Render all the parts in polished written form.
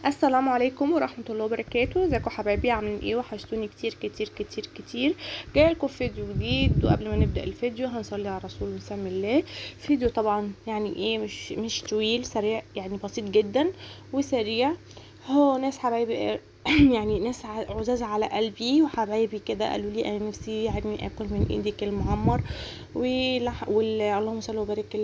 السلام عليكم ورحمة الله وبركاته. ازيكم حبايبي؟ عاملين ايه؟ وحشتوني كتير كتير كتير كتير. جاي لكم فيديو جديد، وقبل ما نبدأ الفيديو هنصلي على الرسول ونسمي الله. فيديو طبعا يعني ايه مش طويل، سريع يعني، بسيط جدا وسريع. هو ناس حبايبي يعني ناس عزاز على قلبي وحبايبي كده قالوا لي انا نفسي يعني اكل من ايدك المعمر اللهم صل وبارك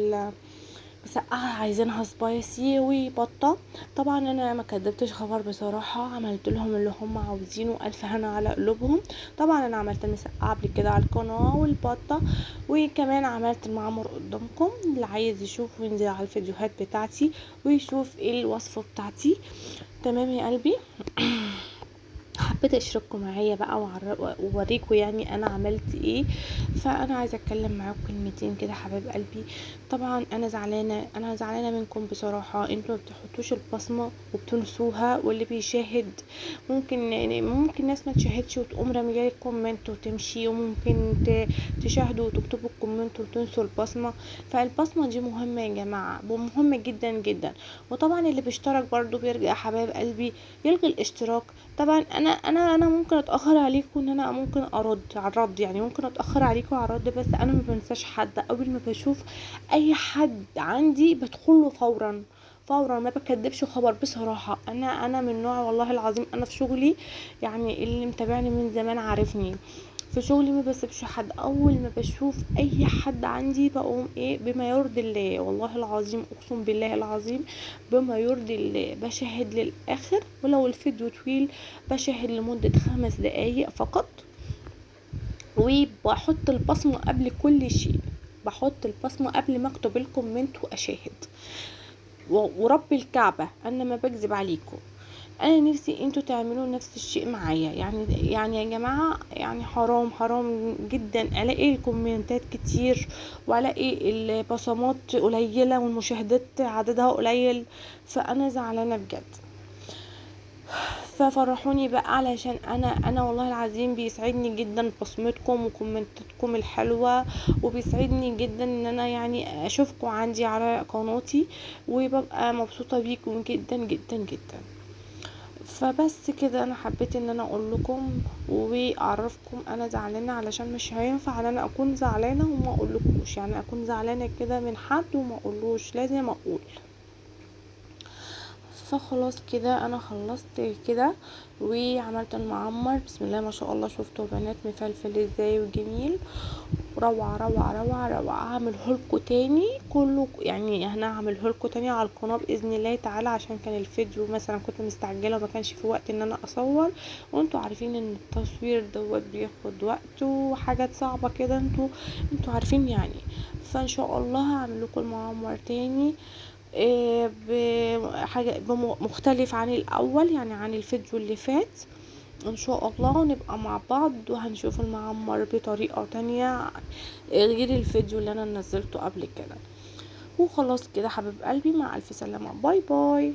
مسقعه عايزينها سبايسي وبطه. طبعا انا ما كدبتش خبر بصراحه، عملت لهم اللي هم عاوزينه، الف هنا على قلوبهم. طبعا انا عملت المسقعه قبل كده على القناه والبطه، وكمان عملت المعمر قدامكم. اللي عايز يشوف ينزل على الفيديوهات بتاعتي ويشوف ايه الوصفه بتاعتي. تمام يا قلبي. حبيت اشارككم معايا بقى واوريكم يعني انا عملت ايه. فانا عايزه اتكلم معاكم كلمتين كده حبايب قلبي. طبعا انا زعلانه منكم بصراحه، انتوا ما بتحطوش البصمه وبتنسوها، واللي بيشاهد ممكن ناس ما تشاهدش وتقوم رميه الكومنت وتمشي، وممكن تشاهدوا وتكتبوا الكومنت وتنسوا البصمه. فالبصمه دي مهمه يا جماعه، مهمه جدا جدا. وطبعا اللي بيشترك برضو بيرجع حبايب قلبي يلغي الاشتراك. طبعا انا ممكن اتاخر عليكم، ان انا ممكن ارد على الرد، يعني ممكن اتاخر عليكم على الرد، بس انا ما بنساش حد. اول ما بشوف اي حد عندي بدخله فورا ما بكدبش خبر بصراحه. انا من نوع والله العظيم، انا في شغلي يعني اللي متابعني من زمان عارفني، في شغلي ما بسيبش حد. اول ما بشوف اي حد عندي بقوم ايه بما يرضي الله، والله العظيم اقسم بالله العظيم بما يرضي الله بشاهد للاخر. ولو الفيديو طويل بشاهد لمدة 5 دقايق فقط، وبحط البصمة قبل كل شيء. بحط البصمة قبل ما اكتب الكومنت واشاهد. ورب الكعبة انا ما بكذب عليكم، انا نفسي انتوا تعملوا نفس الشيء معايا. يعني يا جماعه، يعني حرام جدا الاقي الكومنتات كتير والاقي البصمات قليله والمشاهدات عددها قليل. فانا زعلانه بجد. ففرحوني بقى، علشان انا والله العظيم بيسعدني جدا بصمتكم وكومنتاتكم الحلوه، وبيسعدني جدا ان انا يعني اشوفكم عندي على قناتي، وببقى مبسوطه بيكم جدا جدا جدا. فبس كده، انا حبيت ان انا اقول لكم واعرفكم انا زعلانه، علشان مش هينفع ان انا اكون زعلانه وما اقولكوش، يعني اكون زعلانه كده من حد وما اقولوش، لازم اقول. فخلاص كده انا خلصت كده وعملت المعمر. بسم الله ما شاء الله، شفتوا بنات مفلفل ازاي وجميل، روعه روعه روعه روعه. هعملهولكوا تاني كله، يعني هعملهولكوا تاني على القناه باذن الله تعالى، عشان كان الفيديو مثلا كنت مستعجله وما كانش في وقت ان انا اصور، وانتوا عارفين ان التصوير دوت بياخد وقت وحاجات صعبه كده، انتوا عارفين يعني. فان شاء الله هعمل لكم المعمر تاني بحاجه مختلف عن الاول، يعني عن الفيديو اللي فات ان شاء الله. نبقى مع بعض وهنشوف المعمر بطريقة تانية غير الفيديو اللي انا نزلته قبل كده. وخلاص كده حبيب قلبي، مع الف سلامة، باي باي.